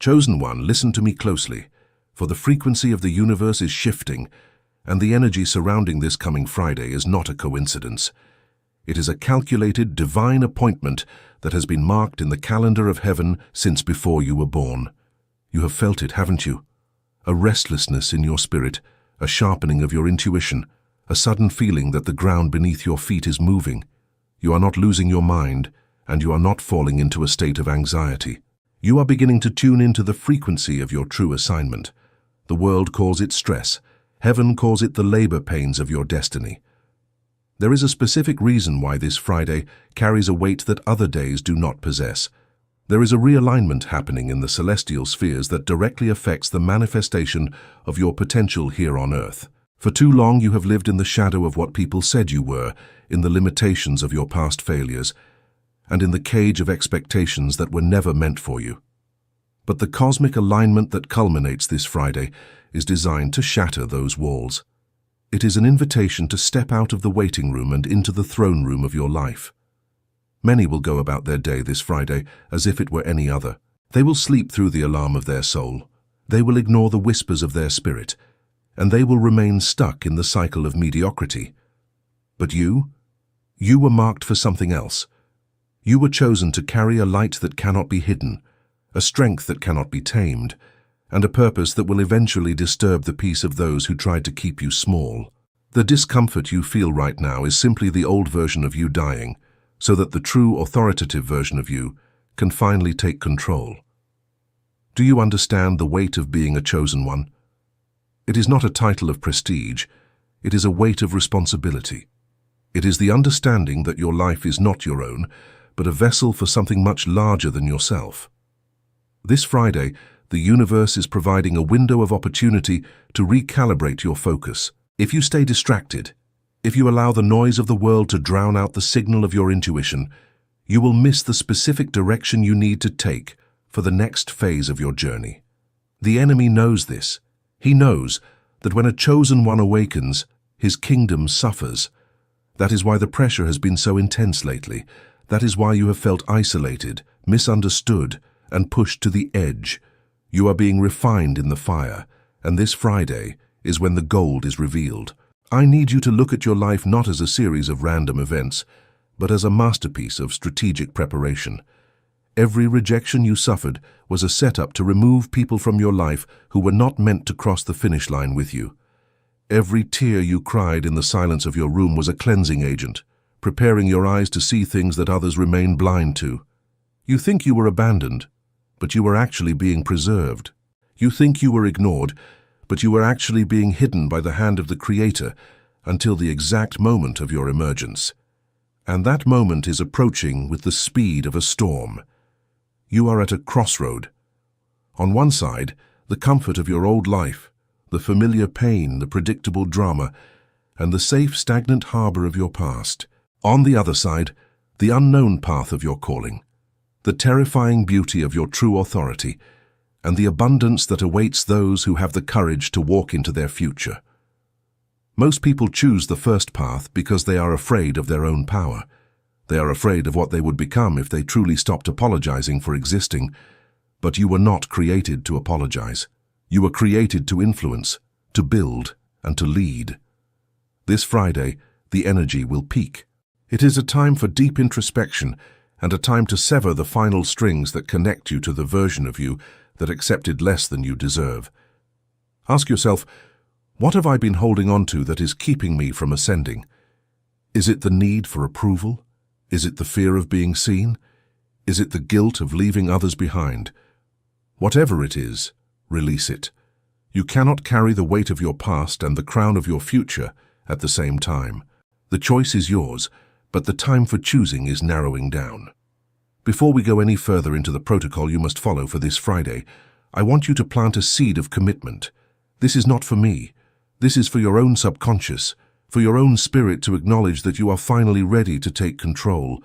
Chosen one, listen to me closely, for the frequency of the universe is shifting, and the energy surrounding this coming Friday is not a coincidence. It is a calculated, divine appointment that has been marked in the calendar of heaven since before you were born. You have felt it, haven't you? A restlessness in your spirit, a sharpening of your intuition, a sudden feeling that the ground beneath your feet is moving. You are not losing your mind, and you are not falling into a state of anxiety. You are beginning to tune into the frequency of your true assignment. The world calls it stress. Heaven calls it the labor pains of your destiny. There is a specific reason why this Friday carries a weight that other days do not possess. There is a realignment happening in the celestial spheres that directly affects the manifestation of your potential here on earth. For too long you have lived in the shadow of what people said you were, in the limitations of your past failures, and in the cage of expectations that were never meant for you. But the cosmic alignment that culminates this Friday is designed to shatter those walls. It is an invitation to step out of the waiting room and into the throne room of your life. Many will go about their day this Friday as if it were any other. They will sleep through the alarm of their soul. They will ignore the whispers of their spirit, and they will remain stuck in the cycle of mediocrity. But you were marked for something else. You were chosen to carry a light that cannot be hidden, a strength that cannot be tamed, and a purpose that will eventually disturb the peace of those who tried to keep you small. The discomfort you feel right now is simply the old version of you dying, so that the true authoritative version of you can finally take control. Do you understand the weight of being a chosen one? It is not a title of prestige, it is a weight of responsibility. It is the understanding that your life is not your own, but a vessel for something much larger than yourself. This Friday, the universe is providing a window of opportunity to recalibrate your focus. If you stay distracted, if you allow the noise of the world to drown out the signal of your intuition, you will miss the specific direction you need to take for the next phase of your journey. The enemy knows this. He knows that when a chosen one awakens, his kingdom suffers. That is why the pressure has been so intense lately. That is why you have felt isolated, misunderstood, and pushed to the edge. You are being refined in the fire, and this Friday is when the gold is revealed. I need you to look at your life not as a series of random events, but as a masterpiece of strategic preparation. Every rejection you suffered was a setup to remove people from your life who were not meant to cross the finish line with you. Every tear you cried in the silence of your room was a cleansing agent, preparing your eyes to see things that others remain blind to. You think you were abandoned, but you were actually being preserved. You think you were ignored, but you were actually being hidden by the hand of the Creator until the exact moment of your emergence. And that moment is approaching with the speed of a storm. You are at a crossroad. On one side, the comfort of your old life, the familiar pain, the predictable drama, and the safe, stagnant harbor of your past. On the other side, the unknown path of your calling, the terrifying beauty of your true authority, and the abundance that awaits those who have the courage to walk into their future. Most people choose the first path because they are afraid of their own power. They are afraid of what they would become if they truly stopped apologizing for existing. But you were not created to apologize. You were created to influence, to build, and to lead. This Friday, the energy will peak. It is a time for deep introspection and a time to sever the final strings that connect you to the version of you that accepted less than you deserve. Ask yourself, what have I been holding on to that is keeping me from ascending? Is it the need for approval? Is it the fear of being seen? Is it the guilt of leaving others behind? Whatever it is, release it. You cannot carry the weight of your past and the crown of your future at the same time. The choice is yours, but the time for choosing is narrowing down. Before we go any further into the protocol you must follow for this Friday, I want you to plant a seed of commitment. This is not for me. This is for your own subconscious, for your own spirit to acknowledge that you are finally ready to take control.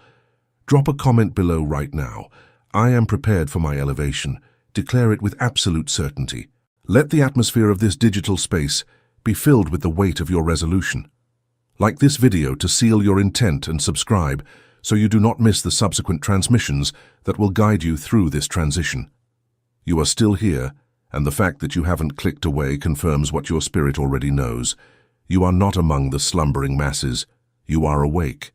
Drop a comment below right now. I am prepared for my elevation. Declare it with absolute certainty. Let the atmosphere of this digital space be filled with the weight of your resolution. Like this video to seal your intent and subscribe so you do not miss the subsequent transmissions that will guide you through this transition. You are still here, and the fact that you haven't clicked away confirms what your spirit already knows. You are not among the slumbering masses. You are awake.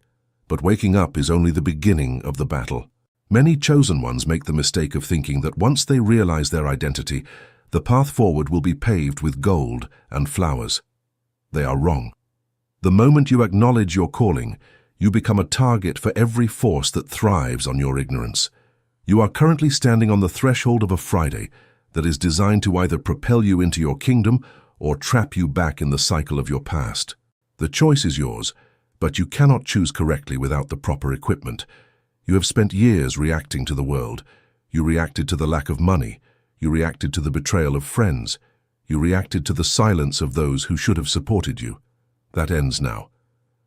But waking up is only the beginning of the battle. Many chosen ones make the mistake of thinking that once they realize their identity, the path forward will be paved with gold and flowers. They are wrong. The moment you acknowledge your calling, you become a target for every force that thrives on your ignorance. You are currently standing on the threshold of a Friday that is designed to either propel you into your kingdom or trap you back in the cycle of your past. The choice is yours, but you cannot choose correctly without the proper equipment. You have spent years reacting to the world. You reacted to the lack of money. You reacted to the betrayal of friends. You reacted to the silence of those who should have supported you. That ends now.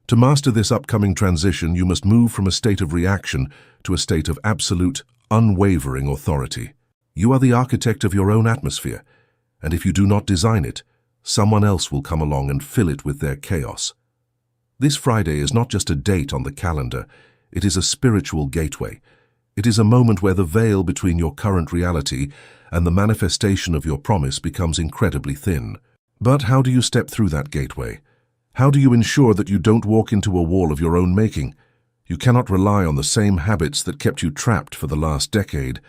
To master this upcoming transition, you must move from a state of reaction to a state of absolute, unwavering authority. You are the architect of your own atmosphere, and if you do not design it, someone else will come along and fill it with their chaos. This Friday is not just a date on the calendar, it is a spiritual gateway. It is a moment where the veil between your current reality and the manifestation of your promise becomes incredibly thin. But how do you step through that gateway? How do you ensure that you don't walk into a wall of your own making? You cannot rely on the same habits that kept you trapped for the last decade.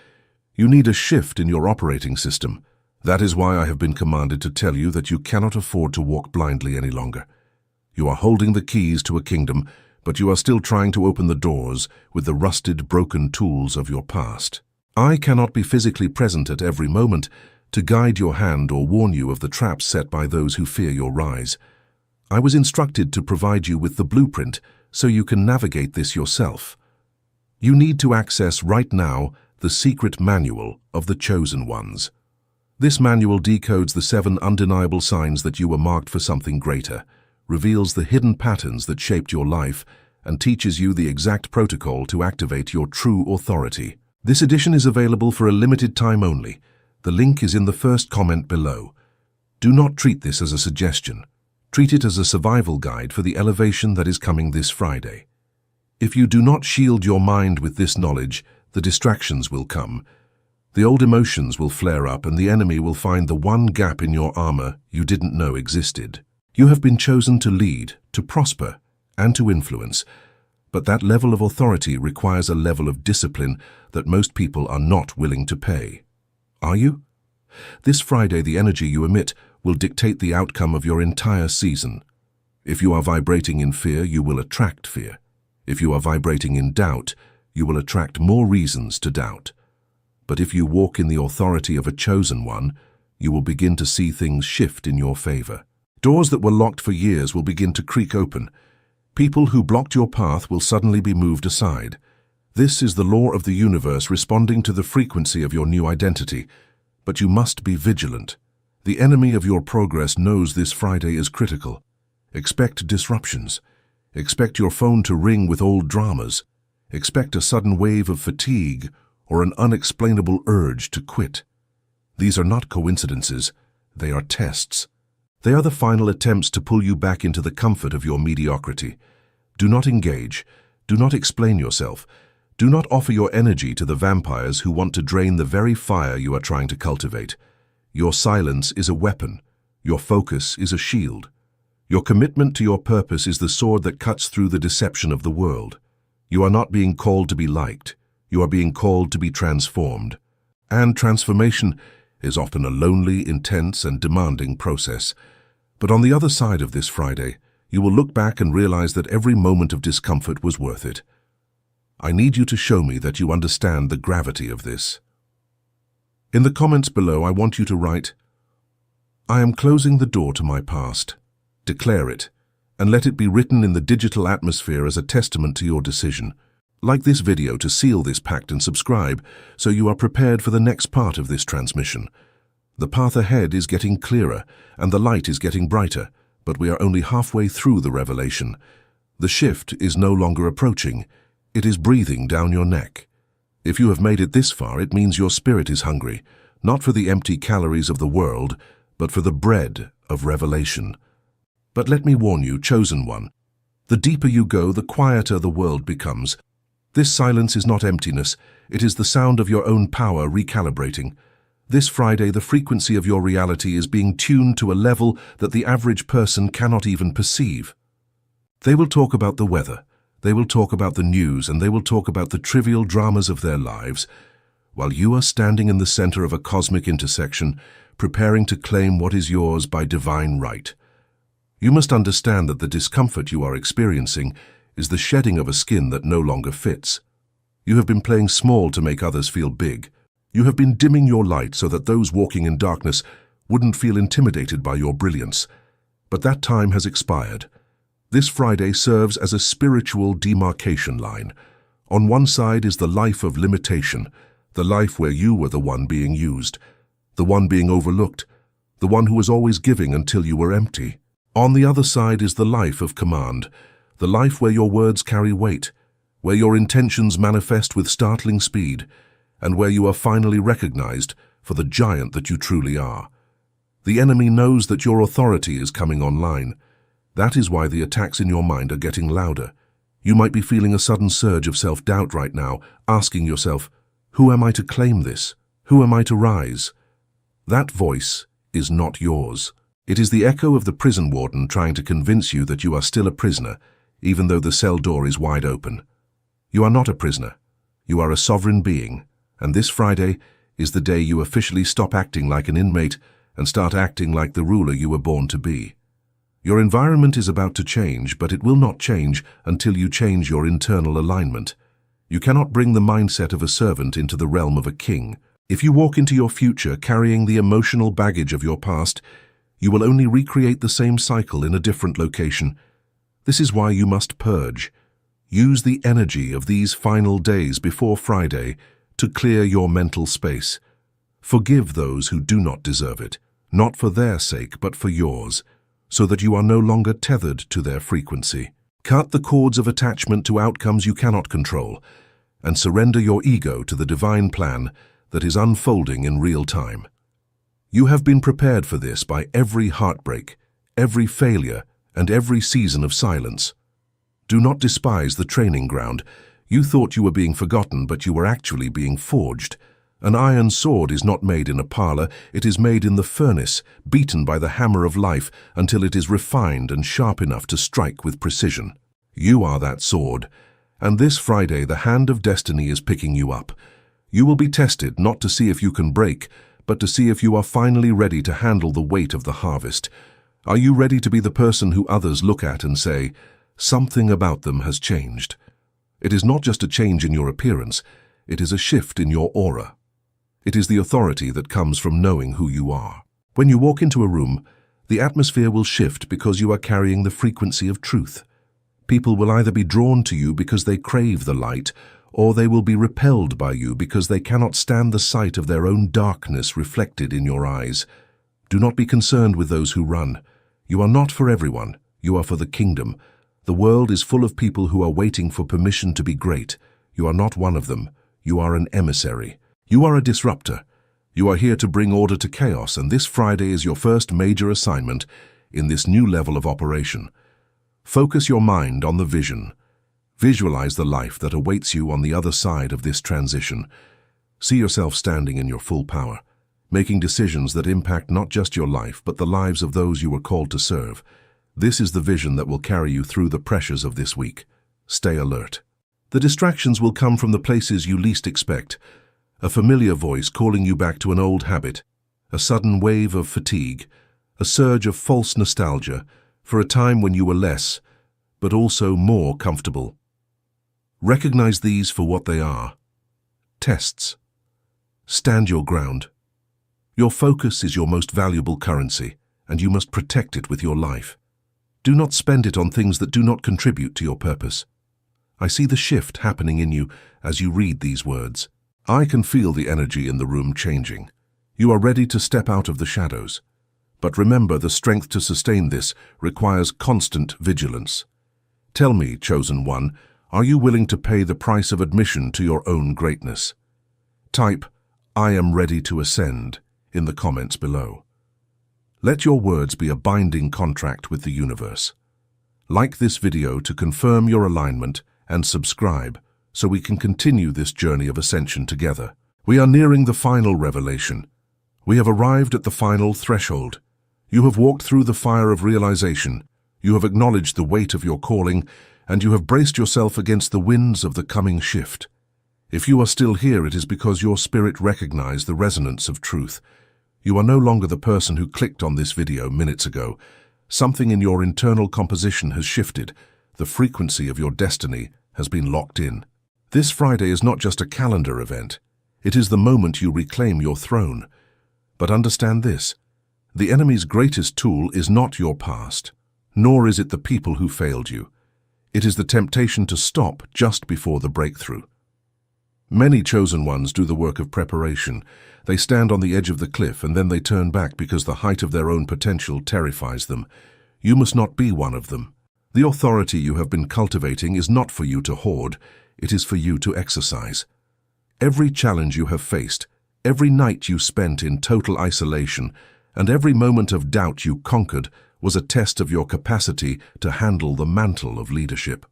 You need a shift in your operating system. That is why I have been commanded to tell you that you cannot afford to walk blindly any longer. You are holding the keys to a kingdom, but you are still trying to open the doors with the rusted, broken tools of your past. I cannot be physically present at every moment to guide your hand or warn you of the traps set by those who fear your rise. I was instructed to provide you with the blueprint so you can navigate this yourself. You need to access right now the secret manual of the chosen ones. This manual decodes the 7 undeniable signs that you were marked for something greater, reveals the hidden patterns that shaped your life, and teaches you the exact protocol to activate your true authority. This edition is available for a limited time only. The link is in the first comment below. Do not treat this as a suggestion. Treat it as a survival guide for the elevation that is coming this Friday. If you do not shield your mind with this knowledge, the distractions will come. The old emotions will flare up and the enemy will find the one gap in your armor you didn't know existed. You have been chosen to lead, to prosper, and to influence, but that level of authority requires a level of discipline that most people are not willing to pay. Are you? This Friday, the energy you emit will dictate the outcome of your entire season. If you are vibrating in fear, you will attract fear. If you are vibrating in doubt, you will attract more reasons to doubt. But if you walk in the authority of a chosen one, you will begin to see things shift in your favor. Doors that were locked for years will begin to creak open. People who blocked your path will suddenly be moved aside. This is the law of the universe responding to the frequency of your new identity. But you must be vigilant. The enemy of your progress knows this Friday is critical. Expect disruptions. Expect your phone to ring with old dramas. Expect a sudden wave of fatigue or an unexplainable urge to quit. These are not coincidences. They are tests. They are the final attempts to pull you back into the comfort of your mediocrity. Do not engage. Do not explain yourself. Do not offer your energy to the vampires who want to drain the very fire you are trying to cultivate. Your silence is a weapon. Your focus is a shield. Your commitment to your purpose is the sword that cuts through the deception of the world. You are not being called to be liked. You are being called to be transformed. And transformation is often a lonely, intense, and demanding process. But on the other side of this Friday, you will look back and realize that every moment of discomfort was worth it. I need you to show me that you understand the gravity of this. In the comments below, I want you to write, "I am closing the door to my past." Declare it, and let it be written in the digital atmosphere as a testament to your decision. Like this video to seal this pact and subscribe so you are prepared for the next part of this transmission. The path ahead is getting clearer and the light is getting brighter, but we are only halfway through the revelation. The shift is no longer approaching. It is breathing down your neck. If you have made it this far, it means your spirit is hungry, not for the empty calories of the world, but for the bread of revelation. But let me warn you, chosen one, the deeper you go, the quieter the world becomes. This silence is not emptiness, it is the sound of your own power recalibrating. This Friday, the frequency of your reality is being tuned to a level that the average person cannot even perceive. They will talk about the weather, they will talk about the news, and they will talk about the trivial dramas of their lives, while you are standing in the center of a cosmic intersection, preparing to claim what is yours by divine right. You must understand that the discomfort you are experiencing is the shedding of a skin that no longer fits. You have been playing small to make others feel big. You have been dimming your light so that those walking in darkness wouldn't feel intimidated by your brilliance. But that time has expired. This Friday serves as a spiritual demarcation line. On one side is the life of limitation, the life where you were the one being used, the one being overlooked, the one who was always giving until you were empty. On the other side is the life of command, the life where your words carry weight, where your intentions manifest with startling speed, and where you are finally recognized for the giant that you truly are. The enemy knows that your authority is coming online. That is why the attacks in your mind are getting louder. You might be feeling a sudden surge of self-doubt right now, asking yourself, who am I to claim this? Who am I to rise? That voice is not yours. It is the echo of the prison warden trying to convince you that you are still a prisoner, even though the cell door is wide open. You are not a prisoner. You are a sovereign being, and this Friday is the day you officially stop acting like an inmate and start acting like the ruler you were born to be. Your environment is about to change, but it will not change until you change your internal alignment. You cannot bring the mindset of a servant into the realm of a king. If you walk into your future carrying the emotional baggage of your past, you will only recreate the same cycle in a different location. This is why you must purge. Use the energy of these final days before Friday to clear your mental space. Forgive those who do not deserve it, not for their sake but for yours, so that you are no longer tethered to their frequency. Cut the cords of attachment to outcomes you cannot control, and surrender your ego to the divine plan that is unfolding in real time. You have been prepared for this by every heartbreak, every failure, and every season of silence. Do not despise the training ground. You thought you were being forgotten, but you were actually being forged. An iron sword is not made in a parlor, it is made in the furnace, beaten by the hammer of life until it is refined and sharp enough to strike with precision. You are that sword, and this Friday the hand of destiny is picking you up. You will be tested not to see if you can break, but to see if you are finally ready to handle the weight of the harvest. Are you ready to be the person who others look at and say, something about them has changed? It is not just a change in your appearance, it is a shift in your aura. It is the authority that comes from knowing who you are. When you walk into a room, the atmosphere will shift because you are carrying the frequency of truth. People will either be drawn to you because they crave the light, or they will be repelled by you because they cannot stand the sight of their own darkness reflected in your eyes. Do not be concerned with those who run. You are not for everyone. You are for the kingdom. The world is full of people who are waiting for permission to be great. You are not one of them. You are an emissary. You are a disruptor. You are here to bring order to chaos, and this Friday is your first major assignment in this new level of operation. Focus your mind on the vision. Visualize the life that awaits you on the other side of this transition. See yourself standing in your full power, making decisions that impact not just your life, but the lives of those you were called to serve. This is the vision that will carry you through the pressures of this week. Stay alert. The distractions will come from the places you least expect. A familiar voice calling you back to an old habit, a sudden wave of fatigue, a surge of false nostalgia for a time when you were less, but also more comfortable. Recognize these for what they are. Tests. Stand your ground. Your focus is your most valuable currency, and you must protect it with your life. Do not spend it on things that do not contribute to your purpose. I see the shift happening in you as you read these words. I can feel the energy in the room changing. You are ready to step out of the shadows. But remember, the strength to sustain this requires constant vigilance. Tell me, chosen one, are you willing to pay the price of admission to your own greatness? Type, I am ready to ascend, in the comments below. Let your words be a binding contract with the universe. Like this video to confirm your alignment and subscribe so we can continue this journey of ascension together. We are nearing the final revelation, We have arrived at the final threshold. You have walked through the fire of realization. You have acknowledged the weight of your calling, and you have braced yourself against the winds of the coming shift. If you are still here, it is because your spirit recognized the resonance of truth. You are no longer the person who clicked on this video minutes ago. Something in your internal composition has shifted. The frequency of your destiny has been locked in. This Friday is not just a calendar event. It is the moment you reclaim your throne. But understand this: the enemy's greatest tool is not your past, nor is it the people who failed you. It is the temptation to stop just before the breakthrough. Many chosen ones do the work of preparation. They stand on the edge of the cliff and then they turn back because the height of their own potential terrifies them. You must not be one of them. The authority you have been cultivating is not for you to hoard, it is for you to exercise. Every challenge you have faced, every night you spent in total isolation, and every moment of doubt you conquered was a test of your capacity to handle the mantle of leadership.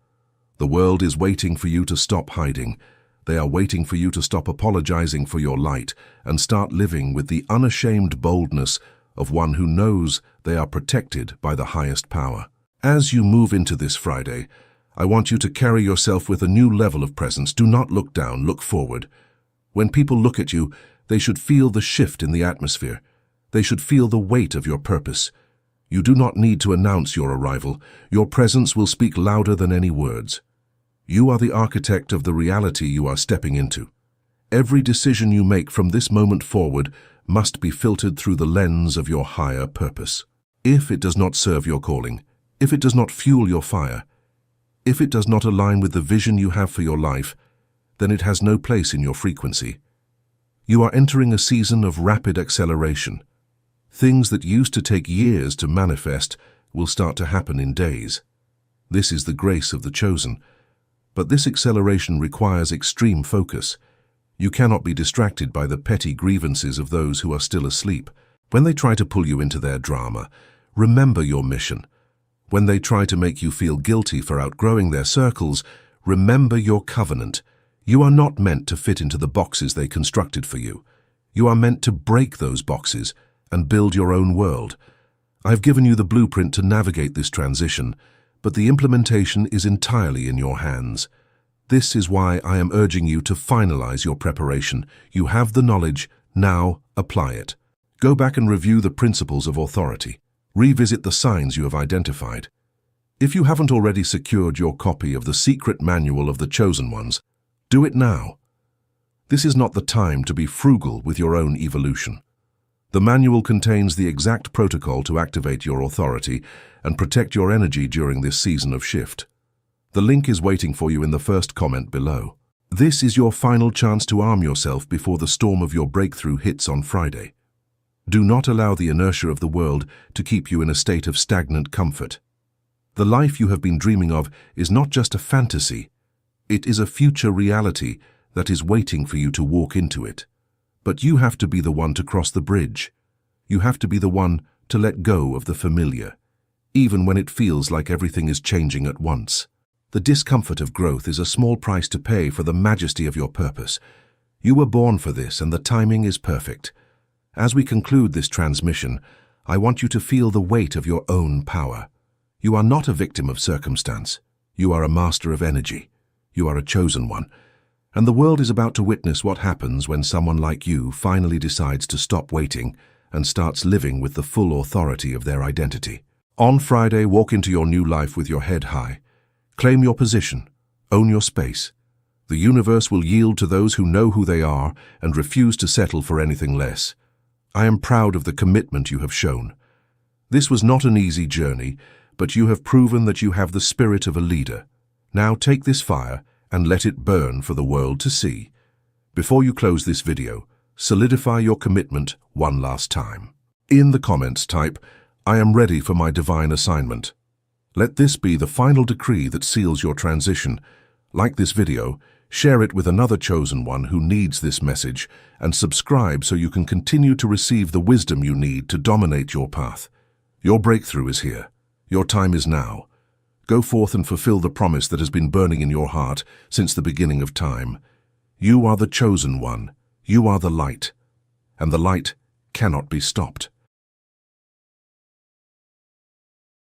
The world is waiting for you to stop hiding. They are waiting for you to stop apologizing for your light and start living with the unashamed boldness of one who knows they are protected by the highest power. As you move into this Friday, I want you to carry yourself with a new level of presence. Do not look down, look forward. When people look at you, they should feel the shift in the atmosphere. They should feel the weight of your purpose. You do not need to announce your arrival. Your presence will speak louder than any words. You are the architect of the reality you are stepping into. Every decision you make from this moment forward must be filtered through the lens of your higher purpose. If it does not serve your calling, if it does not fuel your fire, if it does not align with the vision you have for your life, then it has no place in your frequency. You are entering a season of rapid acceleration. Things that used to take years to manifest will start to happen in days. This is the grace of the chosen. But this acceleration requires extreme focus. You cannot be distracted by the petty grievances of those who are still asleep. When they try to pull you into their drama, remember your mission. When they try to make you feel guilty for outgrowing their circles, remember your covenant. You are not meant to fit into the boxes they constructed for you. You are meant to break those boxes and build your own world. I've given you the blueprint to navigate this transition, but the implementation is entirely in your hands. This is why I am urging you to finalize your preparation. You have the knowledge, now apply it. Go back and review the principles of authority. Revisit the signs you have identified. If you haven't already secured your copy of the secret manual of the chosen ones, do it now. This is not the time to be frugal with your own evolution. The manual contains the exact protocol to activate your authority and protect your energy during this season of shift. The link is waiting for you in the first comment below. This is your final chance to arm yourself before the storm of your breakthrough hits on Friday. Do not allow the inertia of the world to keep you in a state of stagnant comfort. The life you have been dreaming of is not just a fantasy. It is a future reality that is waiting for you to walk into it. But you have to be the one to cross the bridge. You have to be the one to let go of the familiar, even when it feels like everything is changing at once. The discomfort of growth is a small price to pay for the majesty of your purpose. You were born for this, and the timing is perfect. As we conclude this transmission, I want you to feel the weight of your own power. You are not a victim of circumstance. You are a master of energy. You are a chosen one. And the world is about to witness what happens when someone like you finally decides to stop waiting and starts living with the full authority of their identity. On Friday, walk into your new life with your head high. Claim your position. Own your space. The universe will yield to those who know who they are and refuse to settle for anything less. I am proud of the commitment you have shown. This was not an easy journey, but you have proven that you have the spirit of a leader. Now take this fire and let it burn for the world to see. Before you close this video, solidify your commitment one last time. In the comments type, "I am ready for my divine assignment." Let this be the final decree that seals your transition. Like this video, share it with another chosen one who needs this message, and subscribe so you can continue to receive the wisdom you need to dominate your path. Your breakthrough is here. Your time is now. Go forth and fulfill the promise that has been burning in your heart since the beginning of time. You are the chosen one. You are the light. And the light cannot be stopped.